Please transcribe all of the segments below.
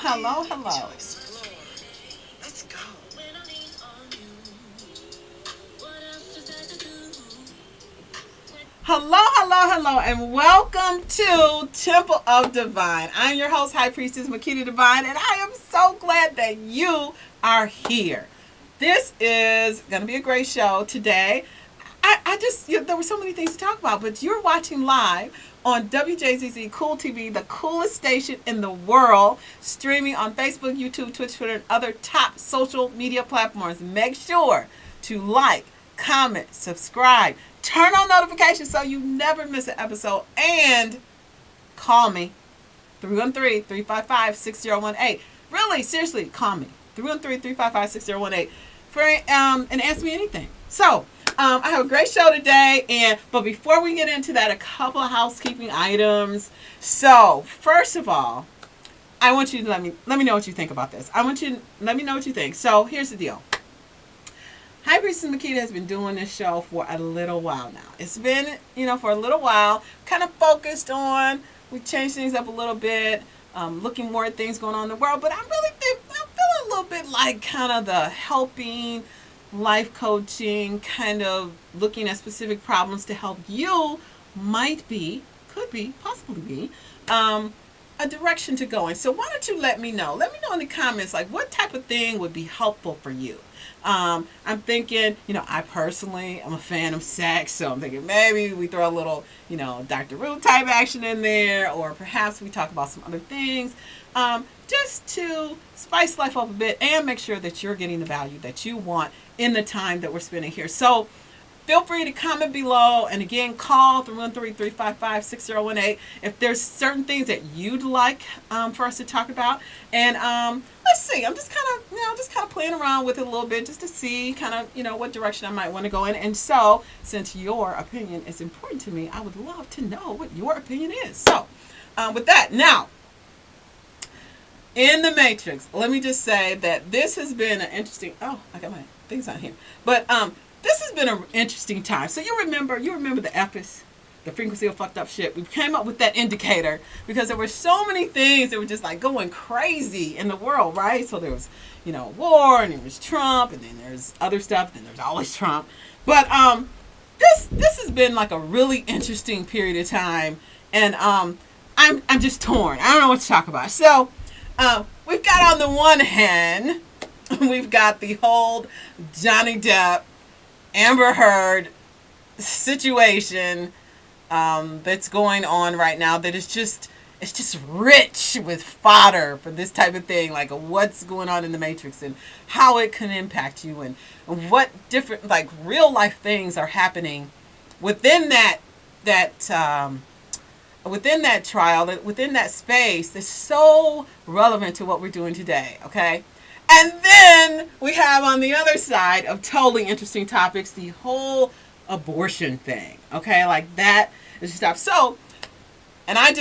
hello, hello. Let's go. Hello, hello, hello, and welcome to Temple of Divine. I'm your host, High Priestess Makita Divine, and I am so glad that you are here. This is going to be a great show today. There were so many things to talk about, but you're watching live on WJZZ Cool TV, the coolest station in the world, streaming on Facebook, YouTube, Twitch, Twitter, and other top social media platforms. Make sure to like, comment, subscribe, turn on notifications so you never miss an episode, and call me 313-355-6018. Really, seriously, call me 313-355-6018 for and ask me anything. So, I have a great show today, but before we get into that, a couple of housekeeping items. So, first of all, I want you to let me know what you think about this. I want you to let me know what you think. So, here's the deal. High Priestess Makita has been doing this show for a little while now. It's been, for a little while, kind of focused on, we changed things up a little bit, looking more at things going on in the world, but I'm feeling a little bit like kind of the helping, life coaching, kind of looking at specific problems to help you could be, possibly be, a direction to go in. So why don't you let me know? Let me know in the comments, like what type of thing would be helpful for you. I'm thinking, I personally am a fan of sex, so I'm thinking maybe we throw a little, Dr. Ruth type action in there, or perhaps we talk about some other things, just to spice life up a bit and make sure that you're getting the value that you want in the time that we're spending here. So feel free to comment below, and again, call 313-355-6018 if there's certain things that you'd like for us to talk about. And let's see, I'm just kind of playing around with it a little bit just to see kind of, what direction I might want to go in. And so, since your opinion is important to me, I would love to know what your opinion is. So, with that, now, in the Matrix, let me just say that this has been an interesting, I got my things on here, but this has been an interesting time. So you remember the FS, the frequency of fucked up shit. We came up with that indicator because there were so many things that were just like going crazy in the world, right? So there was, war, and there was Trump, and then there's other stuff, and there's always Trump. But this has been like a really interesting period of time, and I'm just torn. I don't know what to talk about. So we've got, on the one hand, we've got the whole Johnny Depp, Amber Heard situation that's going on right now, that is just, it's just rich with fodder for this type of thing, like what's going on in the Matrix and how it can impact you, and what different, like, real life things are happening within that within that trial, within that space, that's so relevant to what we're doing today. Okay. And then we have, on the other side of totally interesting topics, the whole abortion thing. Okay, like that is stuff. So, and I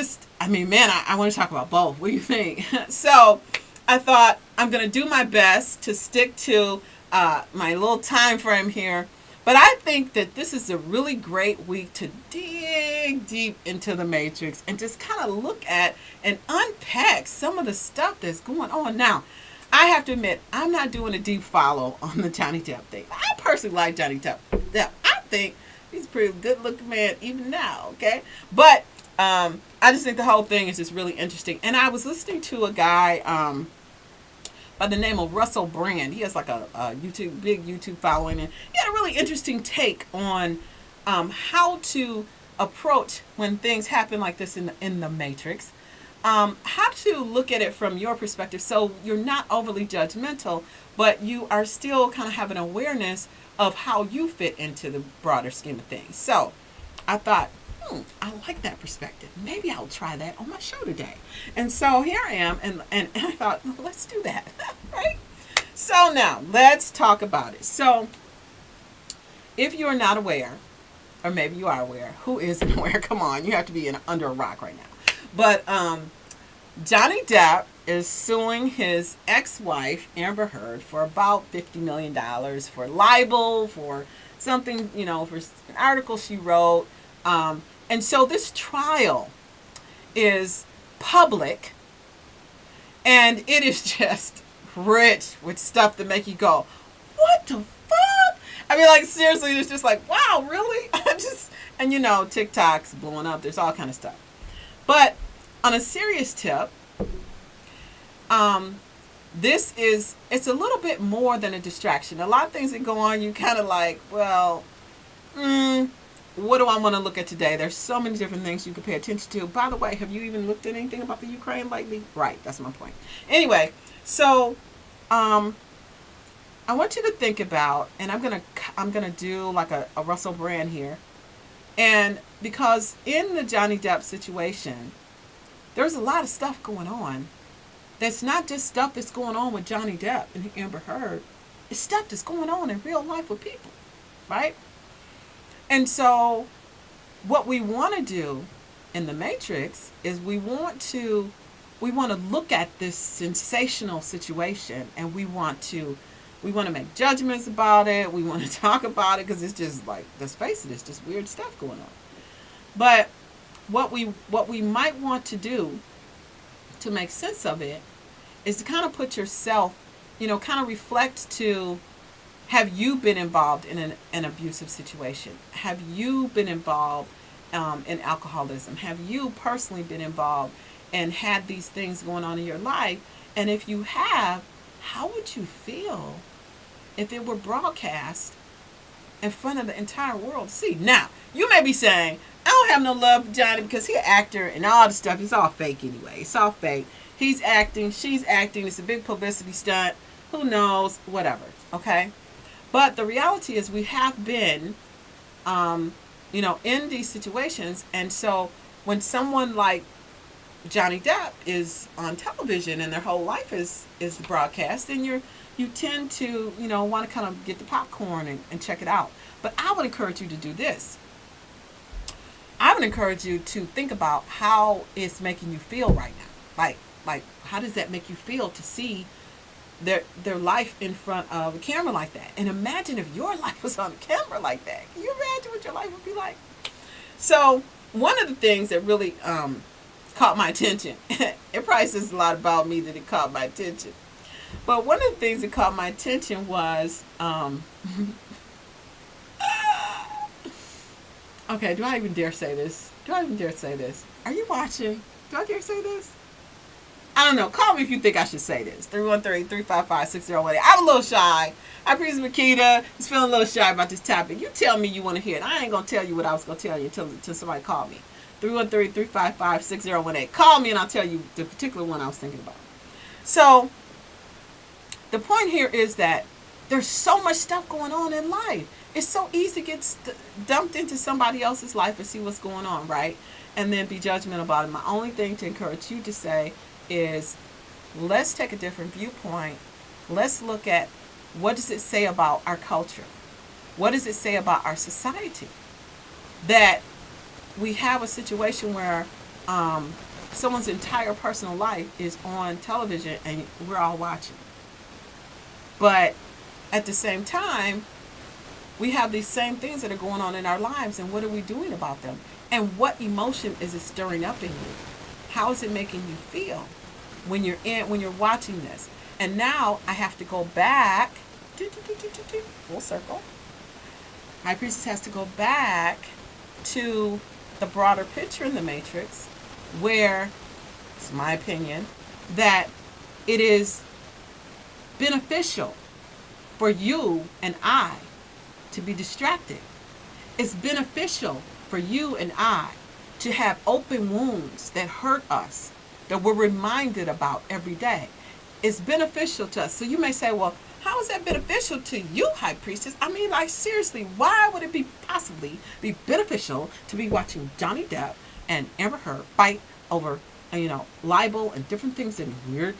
want to talk about both. What do you think? So, I thought I'm going to do my best to stick to my little time frame here. But I think that this is a really great week to dig deep into the Matrix and just kind of look at and unpack some of the stuff that's going on now. I have to admit, I'm not doing a deep follow on the Johnny Depp thing. I personally like Johnny Depp. I think he's a pretty good looking man even now, okay? But I just think the whole thing is just really interesting. And I was listening to a guy by the name of Russell Brand. He has like a big YouTube following, and he had a really interesting take on how to approach when things happen like this in the Matrix. How to look at it from your perspective, so you're not overly judgmental, but you are still kind of having awareness of how you fit into the broader scheme of things. So I thought, I like that perspective. Maybe I'll try that on my show today. And so here I am, and I thought, well, let's do that, right? So now, let's talk about it. So if you're not aware, or maybe you are aware, who isn't aware? Come on, you have to be under a rock right now. But Johnny Depp is suing his ex-wife, Amber Heard, for about $50 million for libel, for something, for an article she wrote. And so this trial is public, And it is just rich with stuff that make you go, what the fuck? I mean, like, seriously, it's just like, wow, really? And you know, TikTok's blowing up. There's all kind of stuff. But on a serious tip, it's a little bit more than a distraction. A lot of things that go on, you kind of like, well, what do I want to look at today? There's so many different things you can pay attention to. By the way, have you even looked at anything about the Ukraine lately? Right, that's my point. Anyway, so I want you to think about, and I'm gonna do like a Russell Brand here, and because in the Johnny Depp situation, there's a lot of stuff going on. That's not just stuff that's going on with Johnny Depp and Amber Heard. It's stuff that's going on in real life with people, right? And so what we want to do in the Matrix is we want to look at this sensational situation, and we want to make judgments about it. We want to talk about it because it's just like, let's face it, it's just weird stuff going on. But what we might want to do to make sense of it is to kind of put yourself, kind of reflect to, have you been involved in an abusive situation? Have you been involved in alcoholism? Have you personally been involved and had these things going on in your life? And if you have, how would you feel if it were broadcast in front of the entire world to see? Now, you may be saying, I don't have no love for Johnny because he's an actor and all the stuff. It's all fake anyway. It's all fake. He's acting. She's acting. It's a big publicity stunt. Who knows? Whatever. Okay? But the reality is we have been, in these situations. And so when someone like Johnny Depp is on television and their whole life is broadcast, then you tend to, want to kind of get the popcorn and check it out. But I would encourage you to do this. I would encourage you to think about how it's making you feel right now. Like how does that make you feel to see their life in front of a camera like that? And imagine if your life was on a camera like that. Can you imagine what your life would be like? So one of the things that really caught my attention, it probably says a lot about me that it caught my attention. But one of the things that caught my attention was, okay, do I even dare say this? Are you watching? Do I dare say this? I don't know. Call me if you think I should say this. 313-355-6018. I'm a little shy. I Priest Makita is feeling a little shy about this topic. You tell me you want to hear it. I ain't going to tell you what I was going to tell you until somebody called me. 313-355-6018. Call me and I'll tell you the particular one I was thinking about. So, the point here is that there's so much stuff going on in life. It's so easy to get dumped into somebody else's life and see what's going on, right? And then be judgmental about it. My only thing to encourage you to say is, let's take a different viewpoint. Let's look at, what does it say about our culture? What does it say about our society? That we have a situation where someone's entire personal life is on television and we're all watching. But at the same time, we have these same things that are going on in our lives, and what are we doing about them? And what emotion is it stirring up in you? How is it making you feel when you're watching this? And now I have to go back, full circle. High Priestess has to go back to the broader picture in the Matrix, where, it's my opinion, that it is beneficial for you and I to be distracted. It's beneficial for you and I to have open wounds that hurt us, that we're reminded about every day. It's beneficial to us. So you may say, well, how is that beneficial to you, High Priestess? I mean, like, seriously, why would it possibly be beneficial to be watching Johnny Depp and Amber Heard fight over, libel and different things and weird,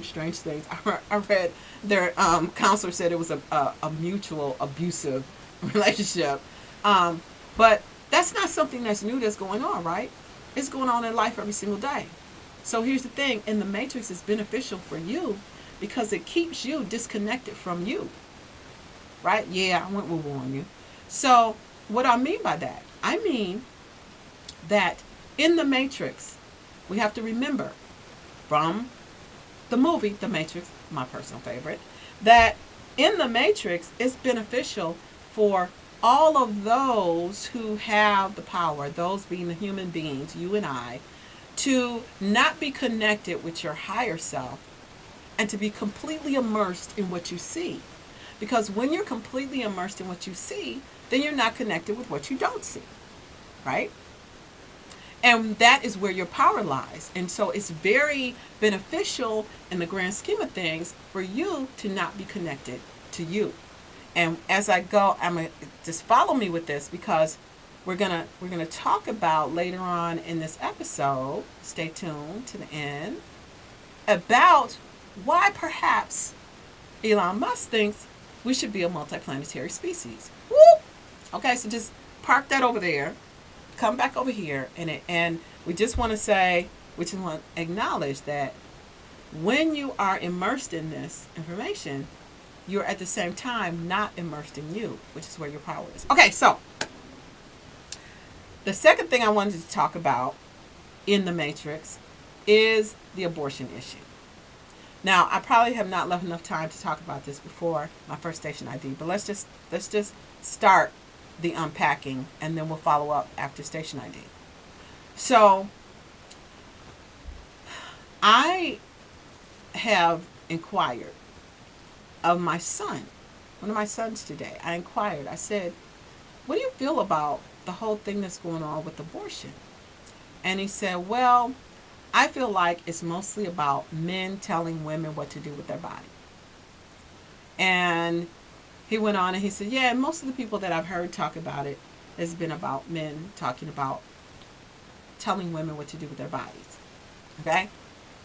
strange things? I read their counselor said it was a mutual abusive relationship. But that's not something that's new that's going on, right? It's going on in life every single day. So here's the thing. In the Matrix, it's beneficial for you because it keeps you disconnected from you. Right? Yeah, I went with warn you. So what I mean by that? I mean that in the Matrix, we have to remember from the movie The Matrix, my personal favorite, that in The Matrix it's beneficial for all of those who have the power, those being the human beings, you and I, to not be connected with your higher self and to be completely immersed in what you see. Because when you're completely immersed in what you see, then you're not connected with what you don't see, right? And that is where your power lies. And so it's very beneficial in the grand scheme of things for you to not be connected to you. And as I go, I'm gonna just follow me with this because we're gonna talk about later on in this episode. Stay tuned to the end about why perhaps Elon Musk thinks we should be a multiplanetary species. Whoop! Okay, so just park that over there. Come back over here, and we just want to say, we just want to acknowledge that when you are immersed in this information, you're at the same time not immersed in you, which is where your power is. Okay, so the second thing I wanted to talk about in the Matrix is the abortion issue. Now, I probably have not left enough time to talk about this before my first station ID, but let's just start the unpacking, and then we'll follow up after station ID. So, I have inquired of my son, one of my sons today. I inquired, I said, what do you feel about the whole thing that's going on with abortion? And he said, well, I feel like it's mostly about men telling women what to do with their body. And he went on and he said, yeah, most of the people that I've heard talk about it has been about men talking about telling women what to do with their bodies. Okay?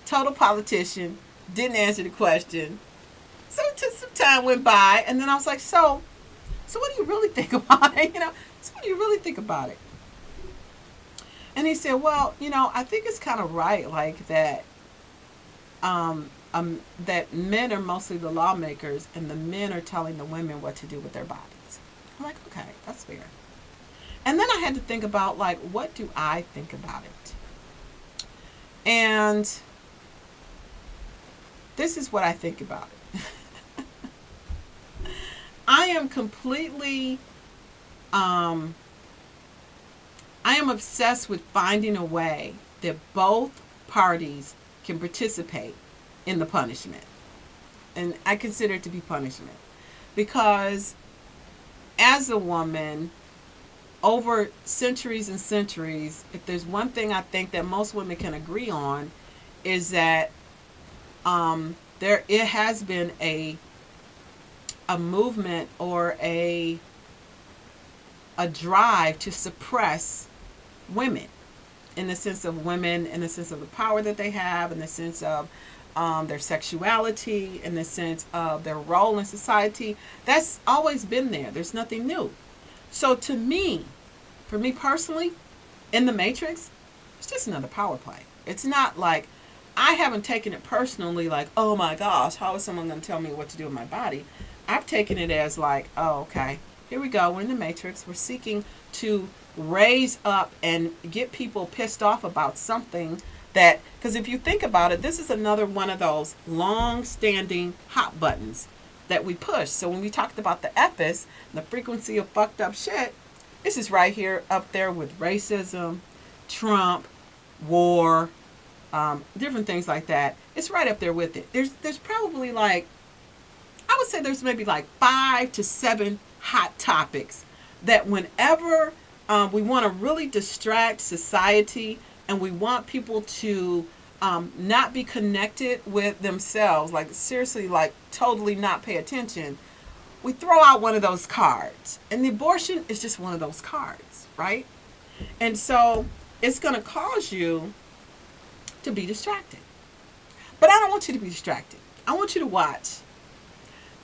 Total politician, didn't answer the question. So some time went by, and then I was like, so what do you really think about it? So what do you really think about it? And he said, well, I think it's kind of right, like that that men are mostly the lawmakers and the men are telling the women what to do with their bodies. I'm like, okay, that's fair. And then I had to think about, like, what do I think about it? And this is what I think about it. I am completely, I am obsessed with finding a way that both parties can participate in the punishment. And I consider it to be punishment. Because as a woman, over centuries and centuries, if there's one thing I think that most women can agree on, is that it has been a movement or a drive to suppress women, in the sense of women, in the sense of the power that they have, in the sense of their sexuality, in the sense of their role in society. That's always been there. There's nothing new. So for me personally, in the Matrix, it's just another power play. It's not like, I haven't taken it personally like, oh my gosh, how is someone going to tell me what to do with my body? I've taken it as like, oh, okay, here we go. We're in the Matrix. We're seeking to raise up and get people pissed off about something that, because if you think about it, this is another one of those long-standing hot buttons that we push. So when we talked about the FS, the frequency of fucked up shit, this is right here up there with racism, Trump, war, different things like that. It's right up there with it. There's probably like, I would say there's maybe like 5 to 7 hot topics that whenever we want to really distract society and we want people to not be connected with themselves, like seriously, like totally not pay attention, we throw out one of those cards. And the abortion is just one of those cards, right? And so it's going to cause you to be distracted. But I don't want you to be distracted. I want you to watch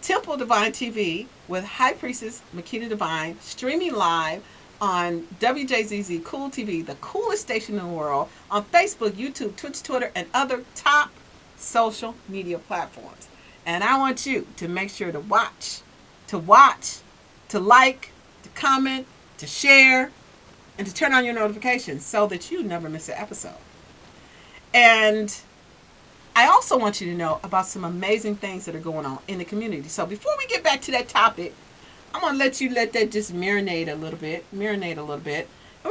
Temple Divine TV with High Priestess Makita Divine, streaming live on WJZZ Cool TV, the coolest station in the world, on Facebook, YouTube, Twitch, Twitter, and other top social media platforms. And I want you to make sure to watch, to like, to comment, to share, and to turn on your notifications so that you never miss an episode. And I also want you to know about some amazing things that are going on in the community. So before we get back to that topic, I'm going to let that just marinate a little bit. And we're going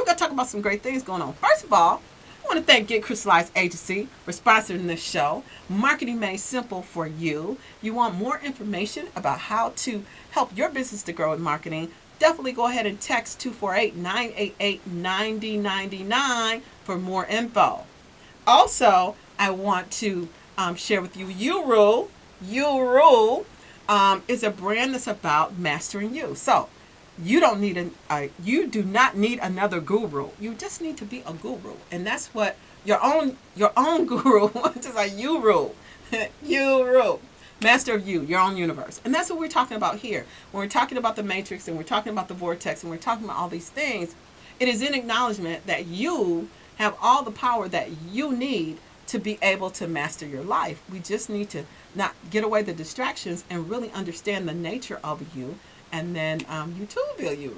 to talk about some great things going on. First of all, I want to thank Get Crystallized Agency for sponsoring this show. Marketing made simple for you. You want more information about how to help your business to grow in marketing? Definitely go ahead and text 248-988-9099 for more info. Also, I want to share with you You Rule is a brand that's about mastering you. So you do not need another guru. You just need to be a guru, and that's what your own guru is. A You Rule. You Rule. Master of you, your own universe. And that's what we're talking about here. When we're talking about the matrix and we're talking about the vortex and we're talking about all these things, it is in acknowledgement that you have all the power that you need to be able to master your life. We just need to not get away the distractions and really understand the nature of you, and then you too will be a You.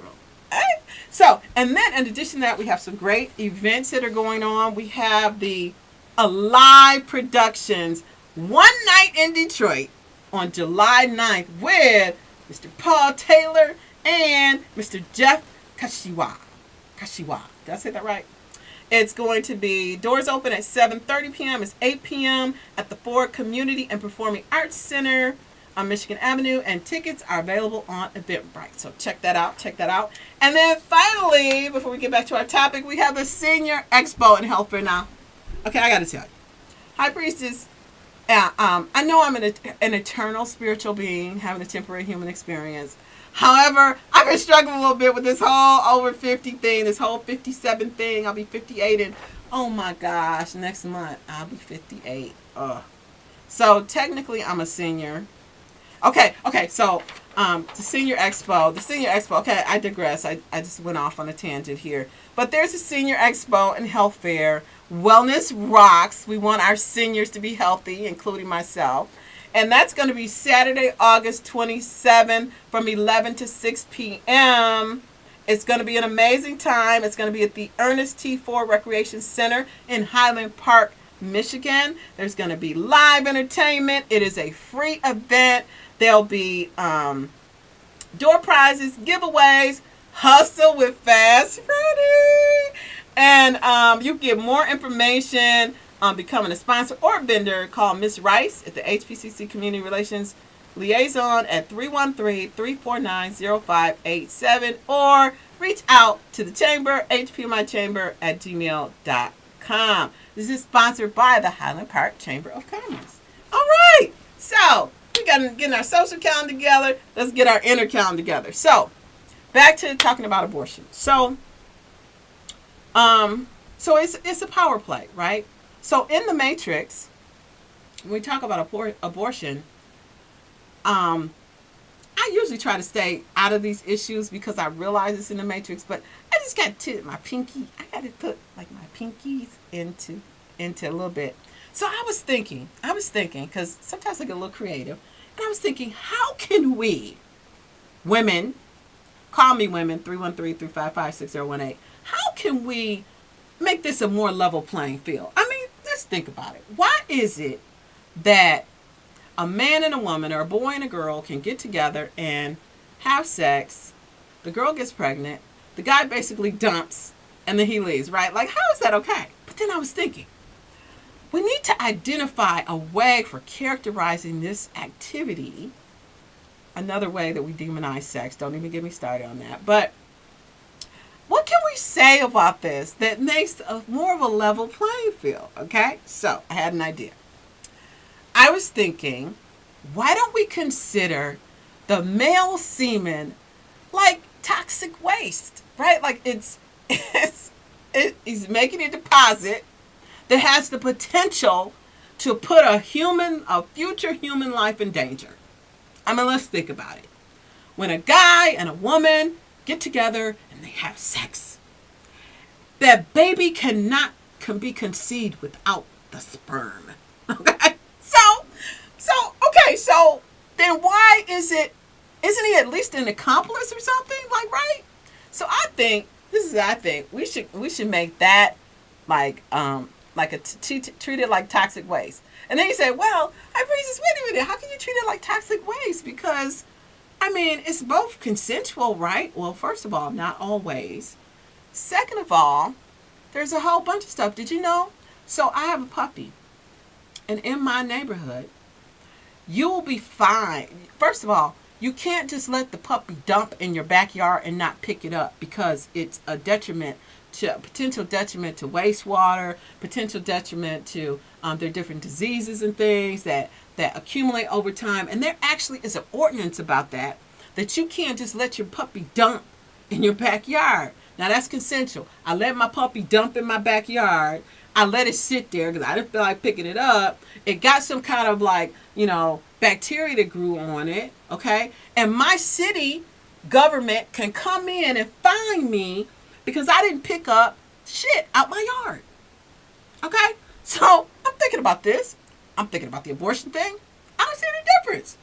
Right? So, and then in addition to that, we have some great events that are going on. We have the Alive Productions One Night in Detroit on July 9th with Mr. Paul Taylor and Mr. Jeff Kashiwa. Did I say that right? It's going to be doors open at 7:30 p.m. It's 8 p.m. at the Ford Community and Performing Arts Center on Michigan Avenue, and tickets are available on Eventbrite. So check that out. And then finally, before we get back to our topic, we have the Senior Expo in Healthfare now. Okay, I got to tell you. High Priestess, I know I'm an eternal spiritual being having a temporary human experience. However, I've been struggling a little bit with this whole over 50 thing, this whole 57 thing. I'll be 58 and, oh my gosh, next month I'll be 58. So technically I'm a senior. Okay, so the Senior Expo, okay, I digress. I just went off on a tangent here. But there's a Senior Expo and Health Fair. Wellness rocks. We want our seniors to be healthy, including myself. And that's going to be Saturday, August 27th from 11 to 6 p.m. It's going to be an amazing time. It's going to be at the Ernest T. Ford Recreation Center in Highland Park, Michigan. There's going to be live entertainment. It is a free event. There'll be door prizes, giveaways, hustle with Fast Freddy. And you can get more information on becoming a sponsor or vendor. Call Miss Rice at the HPCC Community Relations Liaison at 313-349-0587 or reach out to the chamber, hpmichamber@gmail.com. This is sponsored by the Highland Park Chamber of Commerce. All right, so we got to get our social calendar together. Let's get our inner calendar together. So back to talking about abortion. So it's a power play, right? So in the Matrix, when we talk about abortion, I usually try to stay out of these issues because I realize it's in the Matrix. But I just got to my pinky. I got to put like my pinkies into a little bit. So I was thinking, because sometimes I get a little creative, and I was thinking, how can we, women, call me women, 313-355-6018, how can we make this a more level playing field? I mean, let's think about it. Why is it that a man and a woman or a boy and a girl can get together and have sex, the girl gets pregnant, the guy basically dumps, and then he leaves, right? Like, how is that okay? But then I was thinking, we need to identify a way for characterizing this activity. Another way that we demonize sex. Don't even get me started on that. But what can we say about this that makes more of a level playing field? Okay, so I had an idea. I was thinking, why don't we consider the male semen like toxic waste, right? Like he's making a deposit that has the potential to put a future human life in danger. I mean, let's think about it. When a guy and a woman get together and they have sex, that baby can be conceived without the sperm. Okay? So then why isn't he at least an accomplice or something? Like, right? So I think we should make that like treat it like toxic waste. And then you say, well, I Breezes, wait a minute, how can you treat it like toxic waste? Because, I mean, it's both consensual, right? Well, first of all, not always. Second of all, there's a whole bunch of stuff. Did you know? So I have a puppy. And in my neighborhood, you will be fine. First of all, you can't just let the puppy dump in your backyard and not pick it up because it's a detriment to potential detriment to wastewater, potential detriment to there are different diseases and things that accumulate over time. And there actually is an ordinance about that you can't just let your puppy dump in your backyard. Now that's consensual. I let my puppy dump in my backyard. I let it sit there because I didn't feel like picking it up. It got some kind of like, bacteria that grew on it, okay? And my city government can come in and fine me because I didn't pick up shit out my yard, okay? So I'm thinking about this. I'm thinking about the abortion thing. I don't see any difference.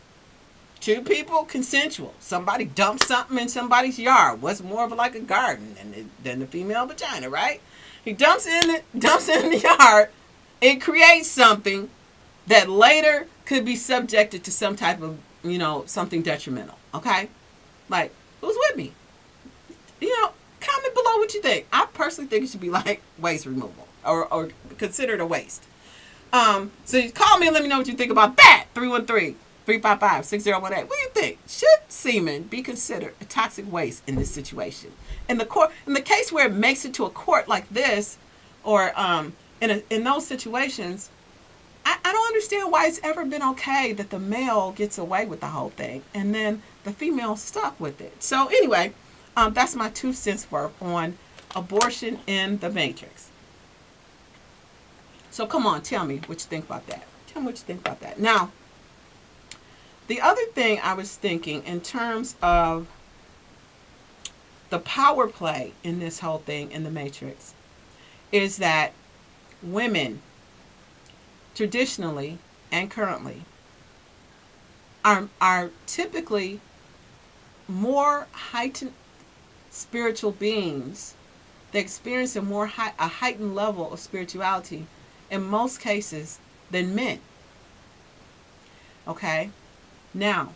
Two people, consensual. Somebody dumps something in somebody's yard. What's more of like a garden than the female vagina, right? He dumps it in the yard. It creates something that later could be subjected to some type of, something detrimental. Okay? Like, who's with me? Comment below what you think. I personally think it should be like waste removal or considered a waste. So you call me and let me know what you think about that. 313-355-6018. What do you think? Should semen be considered a toxic waste in this situation? In the case where it makes it to a court like this, or in those situations, I don't understand why it's ever been okay that the male gets away with the whole thing and then the female stuck with it. So anyway, that's my 2 cents worth on abortion in the Matrix. So come on, tell me what you think about that. Tell me what you think about that. Now, the other thing I was thinking in terms of the power play in this whole thing in the Matrix is that women traditionally and currently are typically more heightened spiritual beings. They experience a heightened level of spirituality in most cases than men. Okay? Now,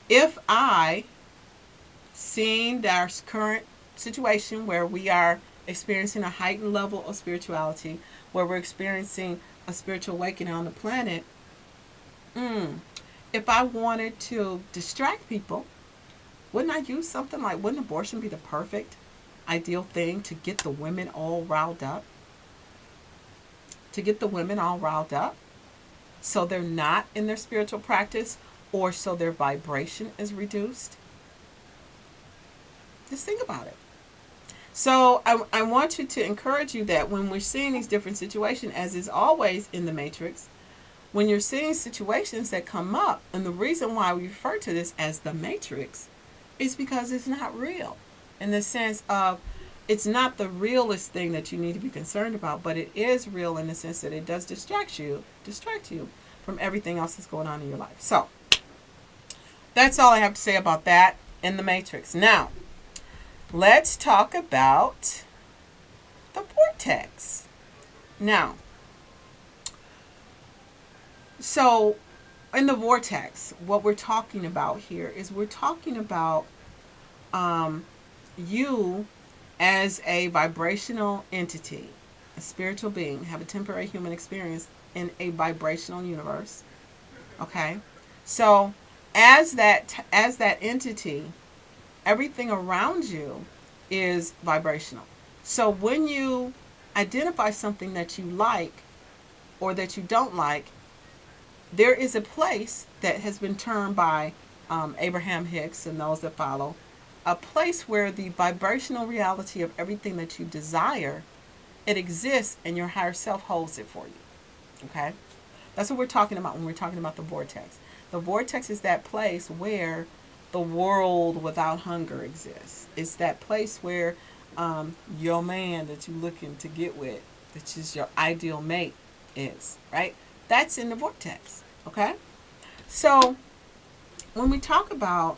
if I, seeing our current situation where we are experiencing a heightened level of spirituality, where we're experiencing a spiritual awakening on the planet, if I wanted to distract people, wouldn't I use something like, wouldn't abortion be the perfect, ideal thing to get the women all riled up? To get the women all riled up so they're not in their spiritual practice or so their vibration is reduced? Just think about it. So I want you to encourage you that when we're seeing these different situations, as is always in the Matrix, when you're seeing situations that come up, and the reason why we refer to this as the Matrix is because it's not real. In the sense of, it's not the realest thing that you need to be concerned about, but it is real in the sense that it does distract you from everything else that's going on in your life. So, that's all I have to say about that in the Matrix. Now, let's talk about the vortex. Now, so in the vortex, what we're talking about here is we're talking about you as a vibrational entity, a spiritual being, have a temporary human experience in a vibrational universe. Okay? So, as that entity, everything around you is vibrational. So when you identify something that you like or that you don't like, there is a place that has been termed by Abraham Hicks and those that follow, a place where the vibrational reality of everything that you desire, it exists and your higher self holds it for you. Okay? That's what we're talking about when we're talking about the vortex. The vortex is that place where the world without hunger exists. It's that place where your man that you're looking to get with, that is your ideal mate, is, right? That's in the vortex, okay? So when we talk about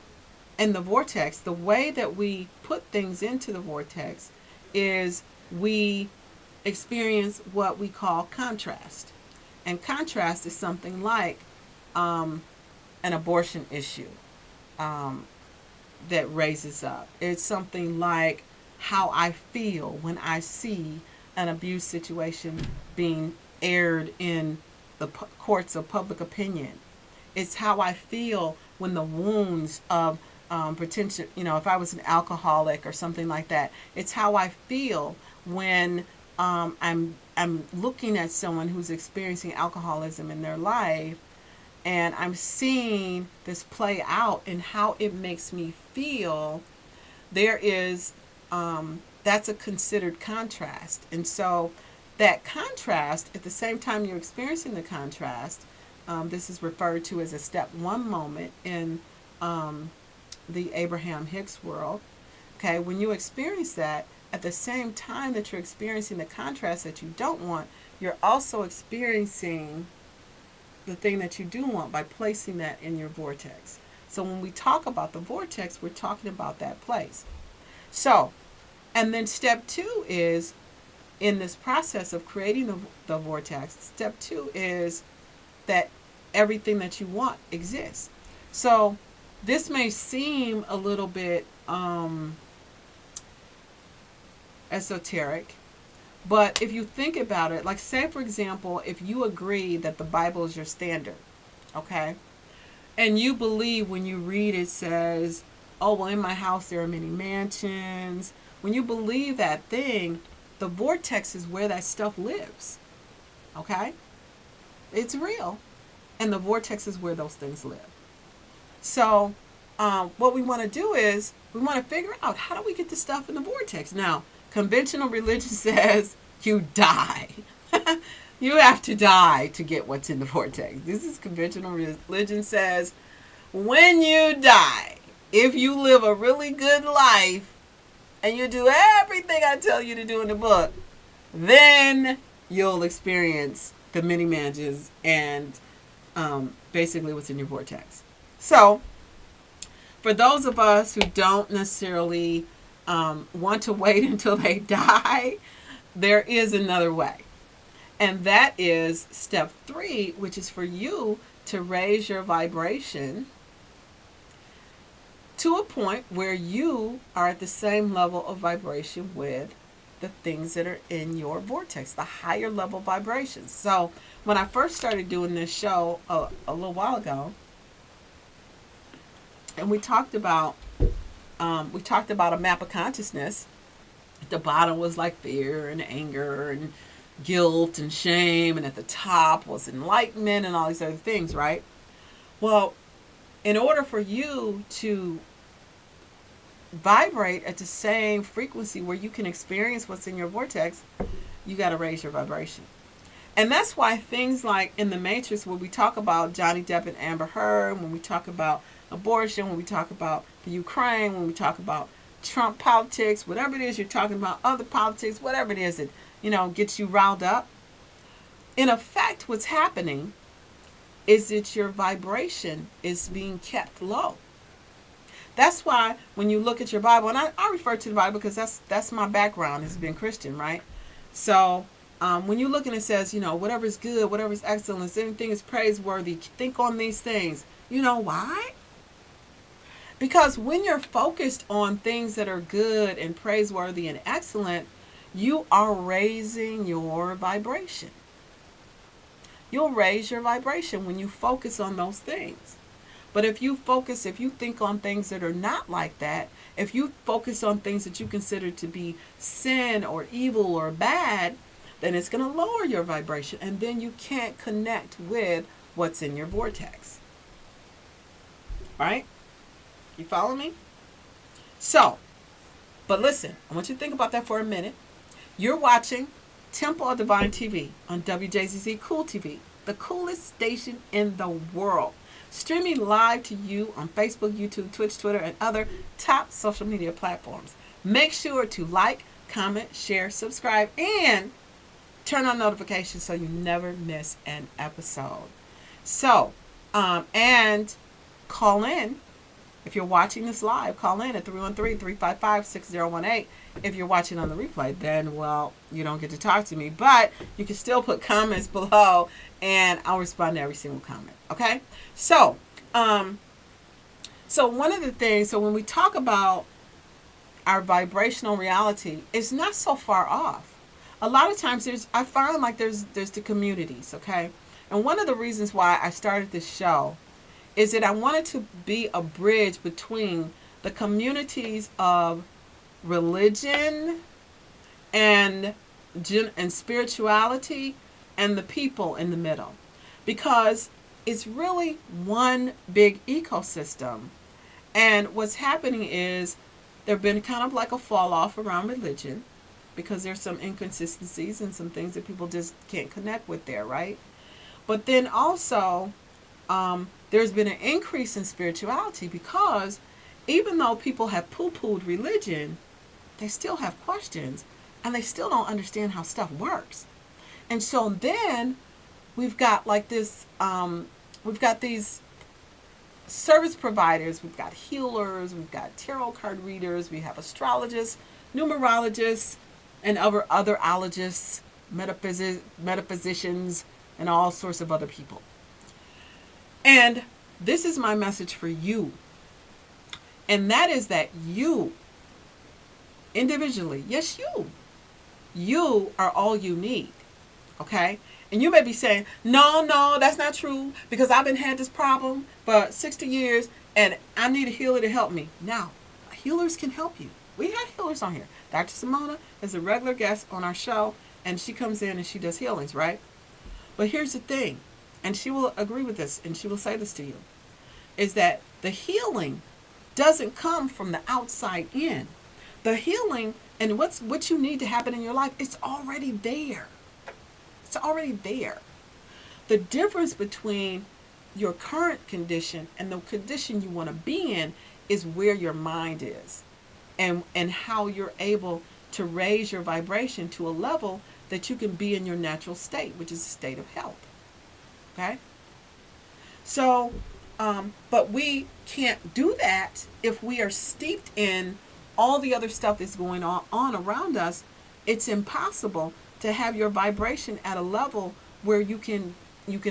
in the vortex, the way that we put things into the vortex is we experience what we call contrast. And contrast is something like an abortion issue that raises up. It's something like how I feel when I see an abuse situation being aired in the courts of public opinion. It's how I feel when the wounds of potential, if I was an alcoholic or something like that. It's how I feel when I'm looking at someone who's experiencing alcoholism in their life, and I'm seeing this play out and how it makes me feel. There is that's a considered contrast, and so that contrast, at the same time you're experiencing the contrast, this is referred to as a step one moment in the Abraham Hicks world. Okay, when you experience that, at the same time that you're experiencing the contrast that you don't want, you're also experiencing the thing that you do want by placing that in your vortex. So when we talk about the vortex, we're talking about that place. So, and then step two is, in this process of creating the vortex, step two is that everything that you want exists. So this may seem a little bit esoteric, but if you think about it, like say for example, if you agree that the Bible is your standard, okay, and you believe when you read it says, oh, well, in my house there are many mansions. When you believe that thing, the vortex is where that stuff lives. Okay? It's real. And the vortex is where those things live. So, what we want to do is, we want to figure out, how do we get the stuff in the vortex? Now, conventional religion says you die. You have to die to get what's in the vortex. This is conventional religion says, when you die, if you live a really good life and you do everything I tell you to do in the book, then you'll experience the many mansions and basically what's in your vortex. So, for those of us who don't necessarily want to wait until they die, there is another way. And that is step 3, which is for you to raise your vibration to a point where you are at the same level of vibration with the things that are in your vortex, the higher level vibrations. So when I first started doing this show a little while ago, and we talked about a map of consciousness. At the bottom was like fear and anger and guilt and shame, and at the top was enlightenment and all these other things, right? Well, in order for you to vibrate at the same frequency where you can experience what's in your vortex, you got to raise your vibration. And that's why things like in The Matrix, where we talk about Johnny Depp and Amber Heard, when we talk about abortion, when we talk about the Ukraine, when we talk about Trump politics, whatever it is you're talking about, other politics, whatever it is that, gets you riled up. In effect, what's happening is that your vibration is being kept low. That's why when you look at your Bible, and I refer to the Bible because that's my background, has been Christian, right? So when you look and it says, whatever is good, whatever is excellent, anything is praiseworthy, think on these things. You know why? Because when you're focused on things that are good and praiseworthy and excellent, you are raising your vibration. You'll raise your vibration when you focus on those things. But if you think on things that are not like that, if you focus on things that you consider to be sin or evil or bad, then it's going to lower your vibration, and then you can't connect with what's in your vortex. Right? You follow me? So, but listen, I want you to think about that for a minute. You're watching Temple of Divine TV on WJZZ Cool TV, the coolest station in the world. Streaming live to you on Facebook, YouTube, Twitch, Twitter, and other top social media platforms. Make sure to like, comment, share, subscribe, and turn on notifications so you never miss an episode. So, and call in If you're watching this live, call in at 313-355-6018. If you're watching on the replay, then, well, you don't get to talk to me. But you can still put comments below, and I'll respond to every single comment. Okay? So one of the things, so when we talk about our vibrational reality, it's not so far off. A lot of times I find like there's the communities, okay? And one of the reasons why I started this show is that I wanted to be a bridge between the communities of religion and spirituality and the people in the middle. Because it's really one big ecosystem. And what's happening is there's been kind of like a fall off around religion because there's some inconsistencies and some things that people just can't connect with there, right? But then also, there's been an increase in spirituality because even though people have poo-pooed religion, they still have questions and they still don't understand how stuff works. And so then we've got like this, we've got these service providers, we've got healers, we've got tarot card readers, we have astrologists, numerologists, and other ologists, metaphysicians, and all sorts of other people. And this is my message for you. And that is that you, individually, yes, you are all you need. Okay? And you may be saying, no, that's not true because I've been had this problem for 60 years and I need a healer to help me. Now, healers can help you. We have healers on here. Dr. Simona is a regular guest on our show and she comes in and she does healings, right? But here's the thing, and she will agree with this and she will say this to you, is that the healing doesn't come from the outside in. The healing and what you need to happen in your life, it's already there. It's already there. The difference between your current condition and the condition you want to be in is where your mind is and how you're able to raise your vibration to a level that you can be in your natural state, which is a state of health. Okay? So, but we can't do that if we are steeped in all the other stuff that's going on around us. It's impossible to have your vibration at a level where you can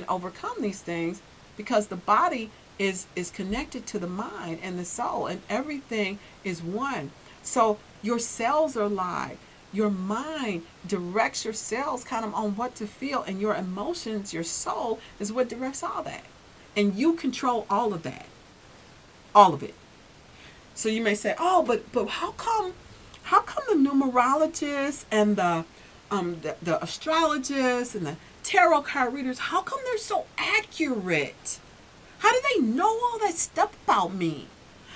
overcome these things, because the body is connected to the mind and the soul, and everything is one. So your cells are live. Your mind directs your cells kind of on what to feel, and your emotions, your soul, is what directs all that. And you control all of that. All of it. So you may say, oh, but how come the numerologists and the astrologists and the tarot card readers, how come they're so accurate? How do they know all that stuff about me?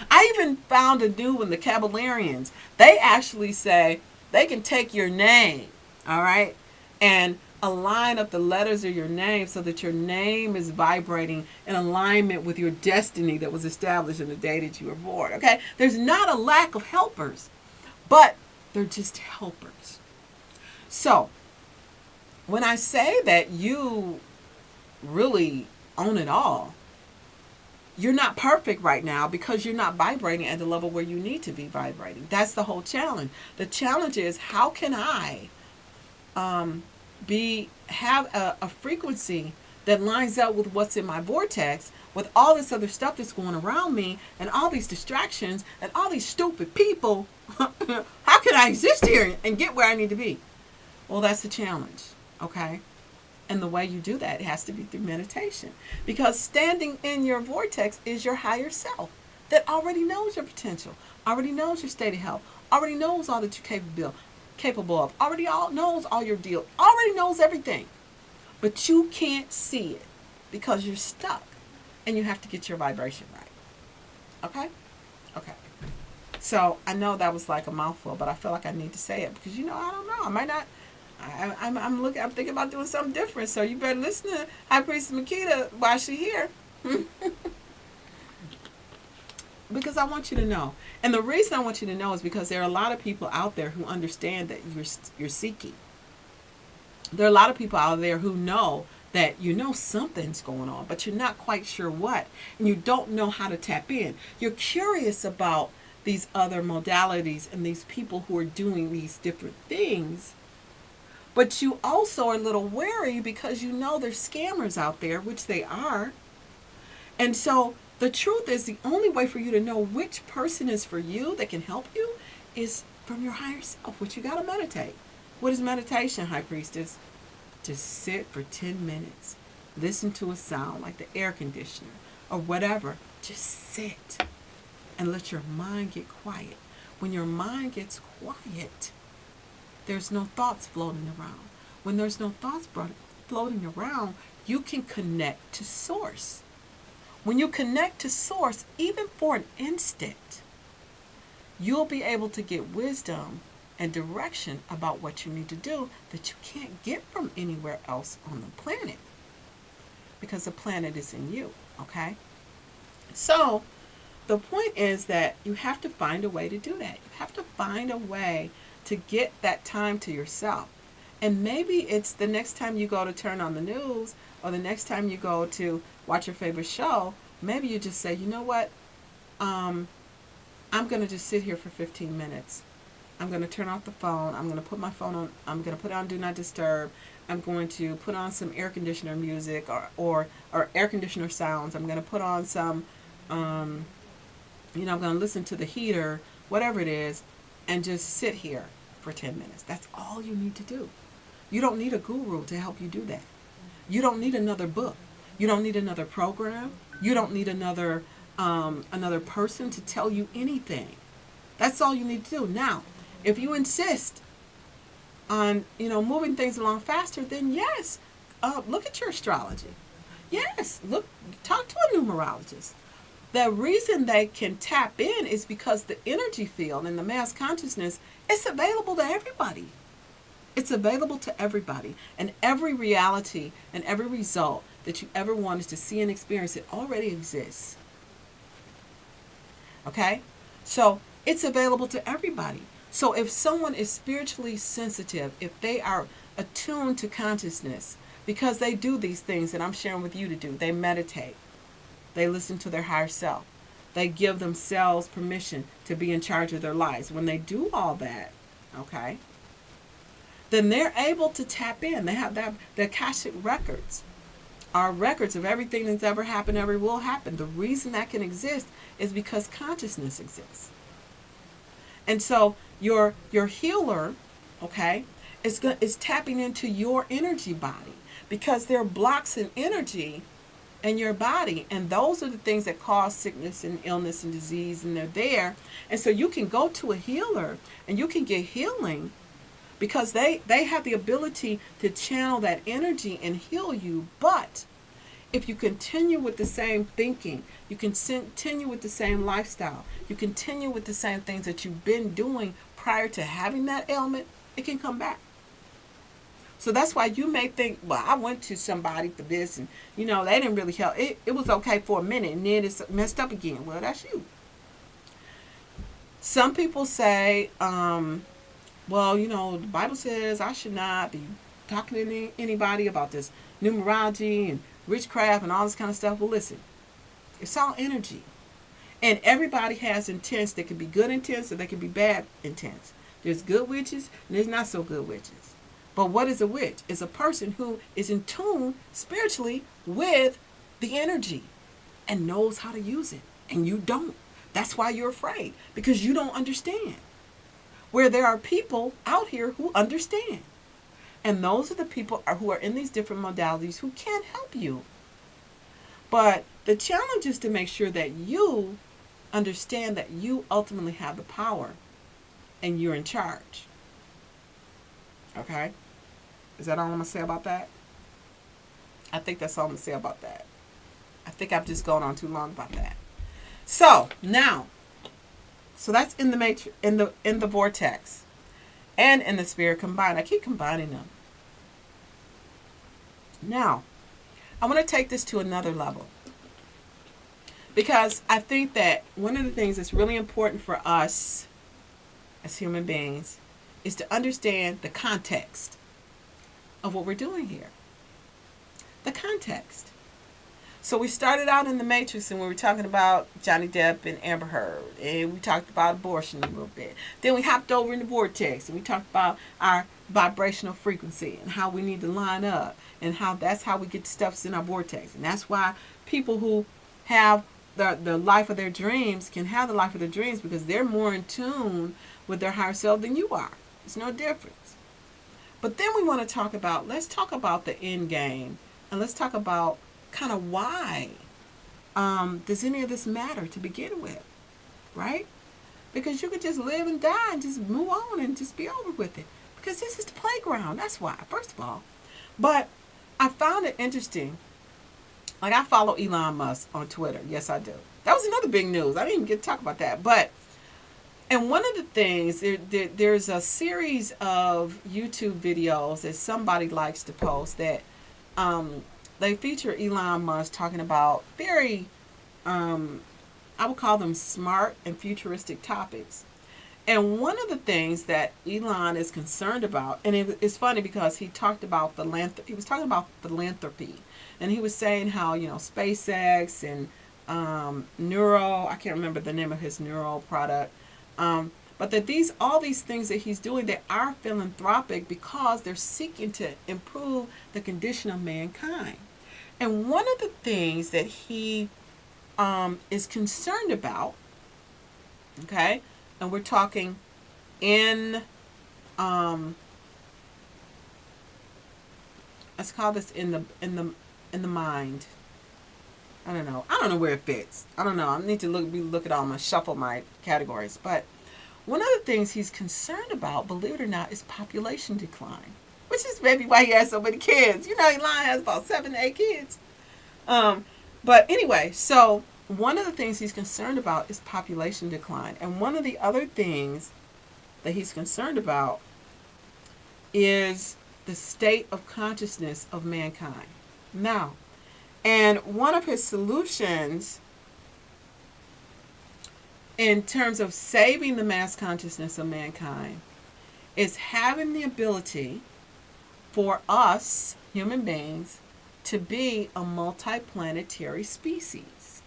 I even found a new one, the Kabbalions. They actually say they can take your name, all right, and align up the letters of your name so that your name is vibrating in alignment with your destiny that was established in the day that you were born, okay? There's not a lack of helpers, but they're just helpers. So, when I say that you really own it all, you're not perfect right now because you're not vibrating at the level where you need to be vibrating. That's the whole challenge. The challenge is, how can I have a frequency that lines up with what's in my vortex, with all this other stuff that's going around me and all these distractions and all these stupid people. How can I exist here and get where I need to be? Well, that's the challenge, okay? And the way you do that, it has to be through meditation. Because standing in your vortex is your higher self that already knows your potential, already knows your state of health, already knows all that you're capable of, already knows all your deals, already knows everything. But you can't see it because you're stuck and you have to get your vibration right. Okay? Okay. So I know that was like a mouthful, but I feel like I need to say it because, I don't know. I might not. I'm thinking about doing something different. So you better listen to High Priestess Makita while she's here. Because I want you to know. And the reason I want you to know is because there are a lot of people out there who understand that you're seeking. There are a lot of people out there who know that you know something's going on, but you're not quite sure what, and you don't know how to tap in. You're curious about these other modalities and these people who are doing these different things, but you also are a little wary because you know there's scammers out there, which they are. And so the truth is, the only way for you to know which person is for you that can help you is from your higher self, which you got to meditate. What is meditation, High Priestess? Just sit for 10 minutes. Listen to a sound like the air conditioner or whatever. Just sit and let your mind get quiet. When your mind gets quiet, there's no thoughts floating around. When there's no thoughts floating around, you can connect to Source. When you connect to Source, even for an instant, you'll be able to get wisdom and direction about what you need to do that you can't get from anywhere else on the planet, because the planet is in you, okay? So the point is that you have to find a way to do that. You have to find a way to get that time to yourself. And maybe it's the next time you go to turn on the news, or the next time you go to watch your favorite show, maybe you just say, you know what, I'm going to just sit here for 15 minutes. I'm going to turn off the phone. I'm going to put my phone on, I'm going to put on Do Not Disturb. I'm going to put on some air conditioner music or air conditioner sounds. I'm going to put on some, I'm going to listen to the heater, whatever it is, and just sit here for 10 minutes. That's all you need to do. You don't need a guru to help you do that. You don't need another book. You don't need another program. You don't need another person to tell you anything. That's all you need to do. Now, if you insist on moving things along faster, then yes, look at your astrology. Yes, talk to a numerologist. The reason they can tap in is because the energy field and the mass consciousness is available to everybody. It's available to everybody. And every reality and every result that you ever wanted to see and experience, it already exists. Okay? So it's available to everybody. So if someone is spiritually sensitive, if they are attuned to consciousness, because they do these things that I'm sharing with you to do, they meditate. They listen to their higher self. They give themselves permission to be in charge of their lives. When they do all that, okay, then they're able to tap in. They have the Akashic records are records of everything that's ever happened, ever will happen. The reason that can exist is because consciousness exists. And so your healer, okay, is tapping into your energy body, because there are blocks in energy in your body, and those are the things that cause sickness and illness and disease, and they're there. And so you can go to a healer and you can get healing, because they have the ability to channel that energy and heal you. But if you continue with the same thinking, you can continue with the same lifestyle, you continue with the same things that you've been doing prior to having that ailment, it can come back. So that's why you may think, well, I went to somebody for this and, they didn't really help. It was okay for a minute and then it's messed up again. Well, that's you. Some people say, well, the Bible says I should not be talking to anybody about this numerology and witchcraft and all this kind of stuff. Well, listen, it's all energy. And everybody has intents. They can be good intents or they can be bad intents. There's good witches and there's not so good witches. But what is a witch? It's a person who is in tune spiritually with the energy and knows how to use it. And you don't. That's why you're afraid, because you don't understand. Where there are people out here who understand. And those are the people who are in these different modalities who can help you. But the challenge is to make sure that you understand that you ultimately have the power and you're in charge. Okay? Is that all I'm going to say about that? I think that's all I'm going to say about that. I think I've just gone on too long about that. So, now, that's in the matrix, in the vortex and in the spirit combined. I keep combining them. Now, I want to take this to another level, because I think that one of the things that's really important for us as human beings is to understand the context of what we're doing here. the context. So we started out in the Matrix and we were talking about Johnny Depp and Amber Heard, and we talked about abortion a little bit. Then we hopped over in the vortex and we talked about our vibrational frequency and how we need to line up and how that's how we get stuff in our vortex. And that's why people who have the life of their dreams can have the life of their dreams, because they're more in tune with their higher self than you are. It's no difference. But then we want to let's talk about the end game, and let's talk about kind of why does any of this matter to begin with, right? Because you could just live and die and just move on and just be over with it. Because this is the playground. That's why, first of all. But I found it interesting. Like, I follow Elon Musk on Twitter. Yes, I do. That was another big news. I didn't even get to talk about that. But, and one of the things, there's a series of YouTube videos that somebody likes to post that they feature Elon Musk talking about very, I would call them smart and futuristic topics. And one of the things that Elon is concerned about, and it's funny because he talked about he was talking about philanthropy, and he was saying how, SpaceX and I can't remember the name of his Neuro product, but that all these things that he's doing, they are philanthropic because they're seeking to improve the condition of mankind. And one of the things that he is concerned about, okay, and we're talking in, let's call this in the mind. I don't know where it fits. I don't know. I need to look at all shuffle my categories. But one of the things he's concerned about, believe it or not, is population decline, which is maybe why he has so many kids. Elon has about 7 to 8 kids. But anyway, so one of the things he's concerned about is population decline. And one of the other things that he's concerned about is the state of consciousness of mankind. Now, and one of his solutions in terms of saving the mass consciousness of mankind is having the ability for us, human beings, to be a multiplanetary species.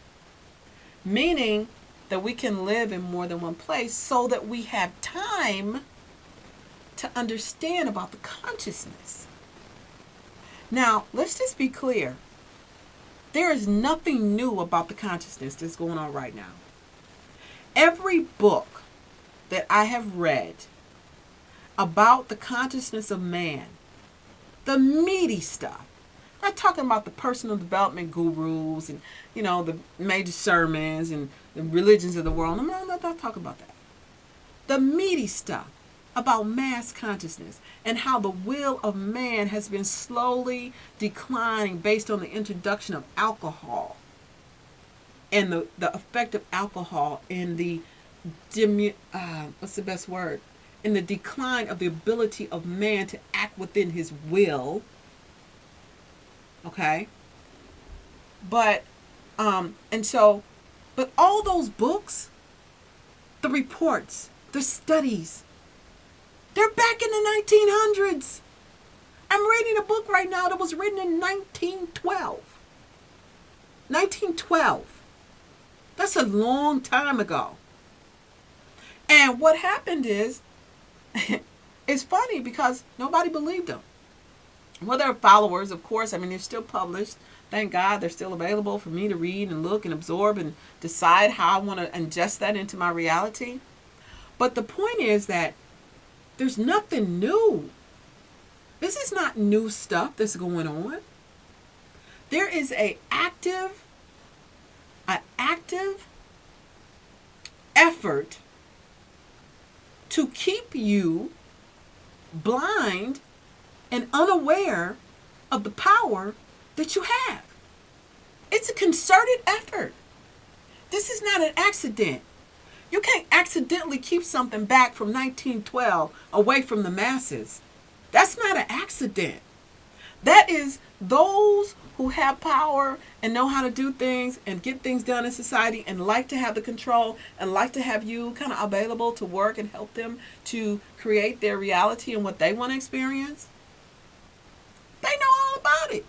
Meaning that we can live in more than one place so that we have time to understand about the consciousness. Now, let's just be clear. There is nothing new about the consciousness that's going on right now. Every book that I have read about the consciousness of man, the meaty stuff, I'm not talking about the personal development gurus and, the major sermons and the religions of the world. I'm not talking about that. The meaty stuff about mass consciousness and how the will of man has been slowly declining based on the introduction of alcohol and the effect of alcohol in the what's the best word? In the decline of the ability of man to act within his will. Okay? But but all those books, the reports, the studies, they're back in the 1900s. I'm reading a book right now that was written in 1912. 1912. That's a long time ago. And what happened is, it's funny because nobody believed them. Well, they're followers, of course. I mean, they're still published. Thank God they're still available for me to read and look and absorb and decide how I want to ingest that into my reality. But the point is that there's nothing new. This is not new stuff that's going on. There is an active effort to keep you blind and unaware of the power that you have. It's a concerted effort. This is not an accident. You can't accidentally keep something back from 1912 away from the masses. That's not an accident. That is those who have power and know how to do things and get things done in society and like to have the control and like to have you kind of available to work and help them to create their reality and what they want to experience. They know all about it.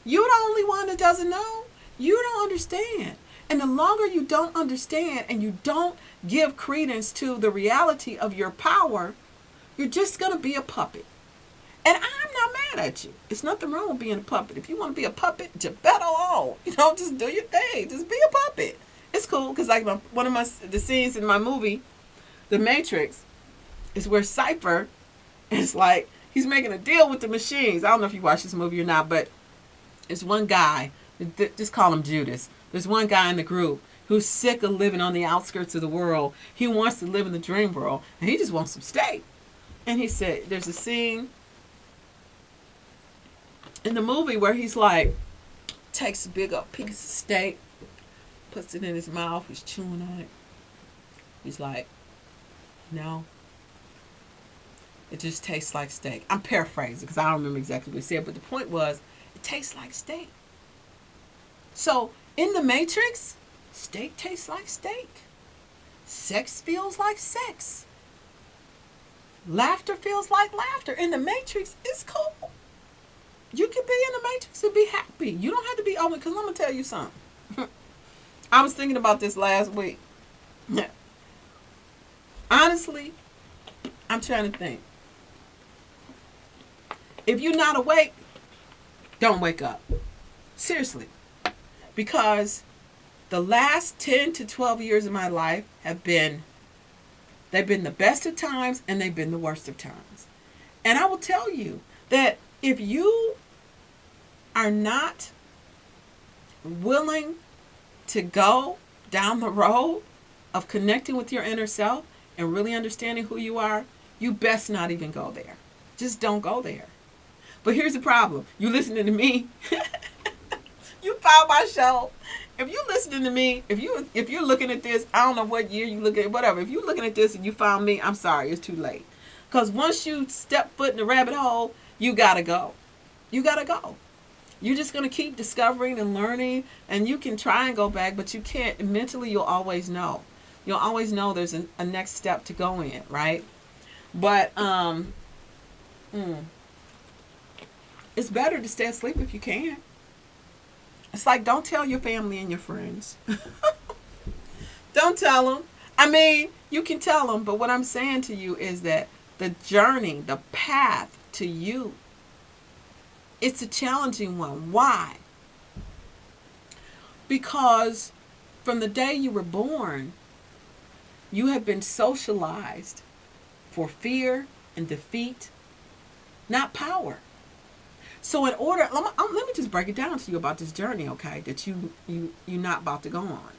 You're the only one that doesn't know. You don't understand. And the longer you don't understand and you don't give credence to the reality of your power, you're just going to be a puppet. And I'm not mad at you. It's nothing wrong with being a puppet. If you want to be a puppet, just bet along. Just do your thing. Just be a puppet. It's cool because like one of the scenes in my movie, The Matrix, is where Cypher is like, he's making a deal with the machines. I don't know if you watch this movie or not, but there's one guy, just call him Judas. There's one guy in the group who's sick of living on the outskirts of the world. He wants to live in the dream world, and he just wants some steak. And he said, there's a scene in the movie where he's like, takes a big up piece of steak, puts it in his mouth, he's chewing on it. He's like, no, it just tastes like steak. I'm paraphrasing because I don't remember exactly what he said, but the point was, it tastes like steak. So in the Matrix, steak tastes like steak. Sex feels like sex. Laughter feels like laughter. In the Matrix, it's cool. You can be in the Matrix and be happy. You don't have to be over, because I'm going to tell you something. I was thinking about this last week. Honestly, I'm trying to think. If you're not awake, don't wake up. Seriously. Because the last 10 to 12 years of my life they've been the best of times and they've been the worst of times. And I will tell you that if you are not willing to go down the road of connecting with your inner self and really understanding who you are, you best not even go there. Just don't go there. But here's the problem. You listening to me. You found my show. If you're listening to me, if you're looking at this, I don't know what year you look at, whatever. If you're looking at this and you found me, I'm sorry, it's too late. Because once you step foot in the rabbit hole, you gotta go. You gotta go. You're just gonna keep discovering and learning, and you can try and go back, but you can't. Mentally, you'll always know. You'll always know there's a next step to go in, right? But it's better to stay asleep if you can. It's like, don't tell your family and your friends. Don't tell them. I mean, you can tell them, but what I'm saying to you is that the journey, the path to you, it's a challenging one. Why? Because from the day you were born, you have been socialized for fear and defeat, not power. So in order, let me just break it down to you about this journey, okay, that you're not about to go on.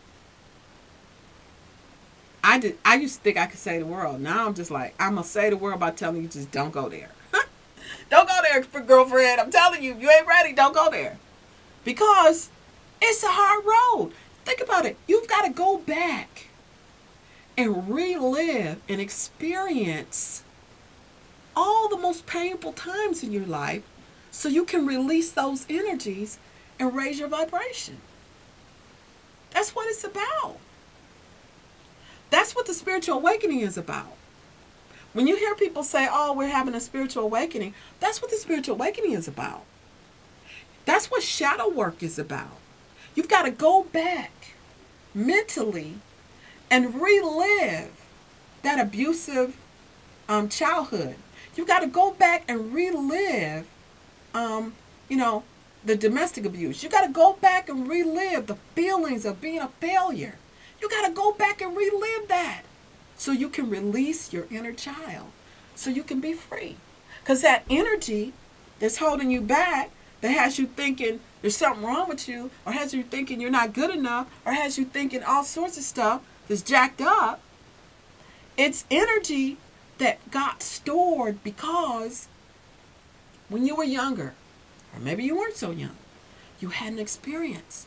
I used to think I could save the world. Now I'm just like, I'm going to save the world by telling you just don't go there. Don't go there, girlfriend. I'm telling you, you ain't ready. Don't go there. Because it's a hard road. Think about it. You've got to go back and relive and experience all the most painful times in your life so you can release those energies and raise your vibration. That's what it's about. That's what the spiritual awakening is about. When you hear people say, oh, we're having a spiritual awakening, that's what the spiritual awakening is about. That's what shadow work is about. You've got to go back mentally and relive that abusive childhood. You've got to go back and relive the domestic abuse. You got to go back and relive the feelings of being a failure. You got to go back and relive that so you can release your inner child, so you can be free. Because that energy that's holding you back, that has you thinking there's something wrong with you, or has you thinking you're not good enough, or has you thinking all sorts of stuff that's jacked up, it's energy that got stored because when you were younger, or maybe you weren't so young, you had an experience.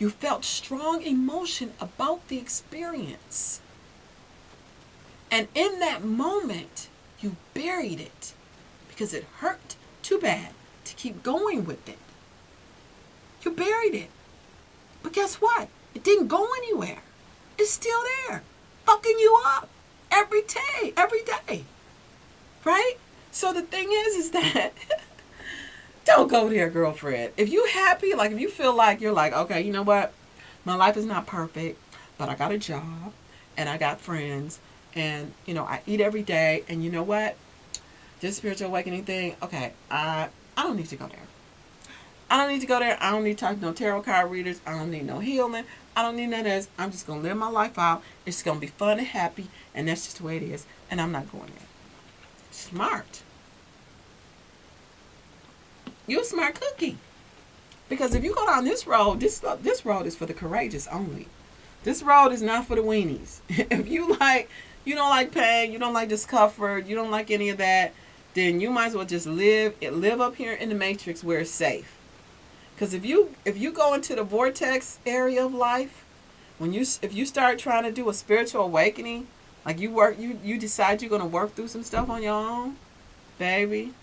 You felt strong emotion about the experience. And in that moment, you buried it because it hurt too bad to keep going with it. You buried it. But guess what? It didn't go anywhere. It's still there, fucking you up every day. Right? So the thing is that Don't go there, girlfriend. If you happy, like if you feel like you're like, okay, you know what? My life is not perfect, but I got a job and I got friends and I eat every day and you know what? This spiritual awakening thing, okay, I don't need to go there. I don't need to go there. I don't need to talk to no tarot card readers. I don't need no healing. I don't need none of this. I'm just gonna live my life out. It's gonna be fun and happy, and that's just the way it is. And I'm not going there. Smart. You're a smart cookie. Because if you go down this road, this road is for the courageous only. This road is not for the weenies. If you don't like pain, you don't like discomfort, you don't like any of that, then you might as well just live up here in the matrix where it's safe. Because if you go into the vortex area of life, if you start trying to do a spiritual awakening, like you decide you're gonna work through some stuff on your own, baby,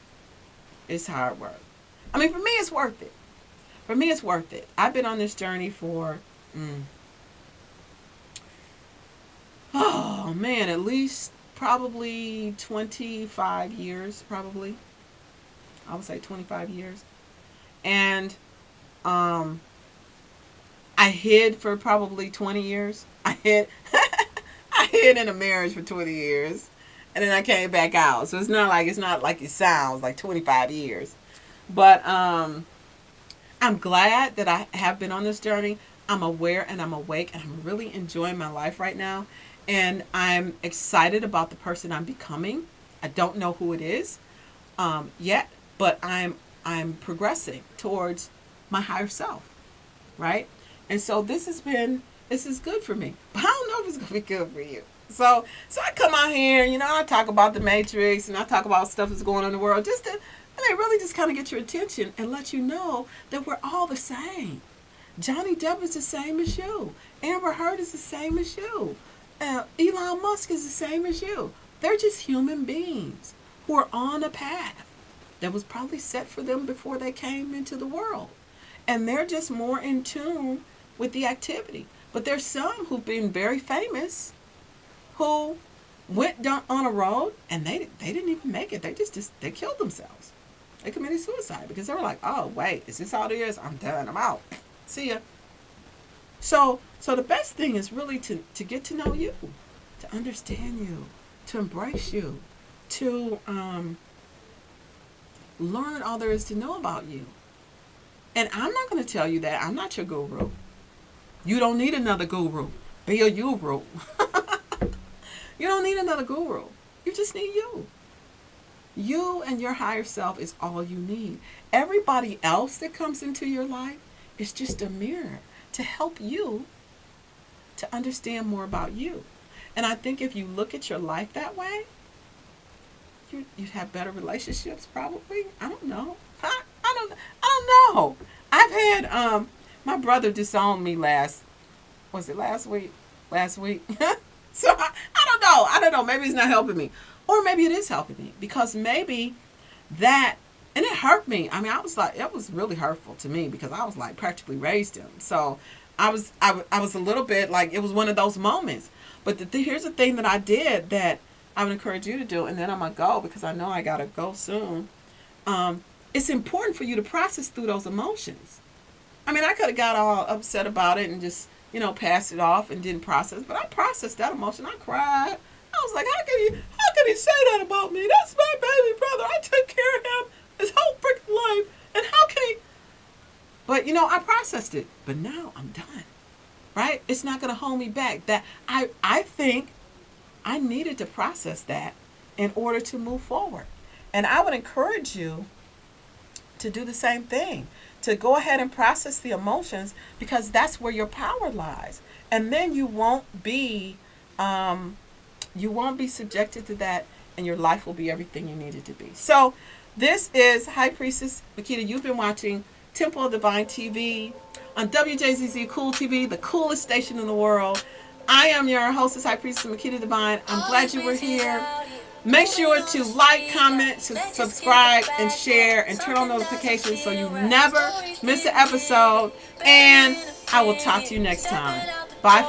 it's hard work. I mean, for me, it's worth it. For me, it's worth it. I've been on this journey for, oh man, at least probably 25 years, probably. I would say 25 years. And I hid for probably 20 years. I hid in a marriage for 20 years. And then I came back out. So it's not like it sounds like 25 years. But I'm glad that I have been on this journey. I'm aware and I'm awake and I'm really enjoying my life right now. And I'm excited about the person I'm becoming. I don't know who it is yet, but I'm progressing towards my higher self, right? And so this is good for me. But I don't know if it's gonna be good for you. So I come out here, I talk about the Matrix and I talk about stuff that's going on in the world just to, really just kind of get your attention and let you know that we're all the same. Johnny Depp is the same as you. Amber Heard is the same as you. Elon Musk is the same as you. They're just human beings who are on a path that was probably set for them before they came into the world. And they're just more in tune with the activity. But there's some who've been very famous who went down on a road and they didn't even make it. They killed themselves. They committed suicide because they were like, oh, wait, is this all there is? I'm done. I'm out. See ya. So the best thing is really to get to know you, to understand you, to embrace you, to learn all there is to know about you. And I'm not going to tell you that. I'm not your guru. You don't need another guru. Be a you-ru. You don't need another guru. You just need you. You and your higher self is all you need. Everybody else that comes into your life is just a mirror to help you to understand more about you. And I think if you look at your life that way, you'd have better relationships probably. I don't know. I don't know. I've had my brother disowned me last week? So I don't know. Maybe it's not helping me. Or maybe it is helping me. Because maybe that, and it hurt me. I mean, I was like, it was really hurtful to me because I was like practically raised him. So I was a little bit like, it was one of those moments. But here's the thing that I did that I would encourage you to do, and then I'm going to go because I know I got to go soon. It's important for you to process through those emotions. I mean, I could have got all upset about it and just, passed it off and didn't process. But I processed that emotion. I cried. I was like, how can he say that about me? That's my baby brother. I took care of him his whole freaking life. And how can he? But, I processed it. But now I'm done. Right? It's not going to hold me back. That I think I needed to process that in order to move forward. And I would encourage you to do the same thing. To go ahead and process the emotions because that's where your power lies. And then you won't be subjected to that, and your life will be everything you need it to be. So this is High Priestess Makita. You've been watching Temple of Divine TV on WJZZ Cool TV, the coolest station in the world. I am your hostess, High Priestess Makita Divine. I'm glad you were here. Make sure to like, comment, subscribe, and share, and turn on notifications so you never miss an episode. And I will talk to you next time. Bye.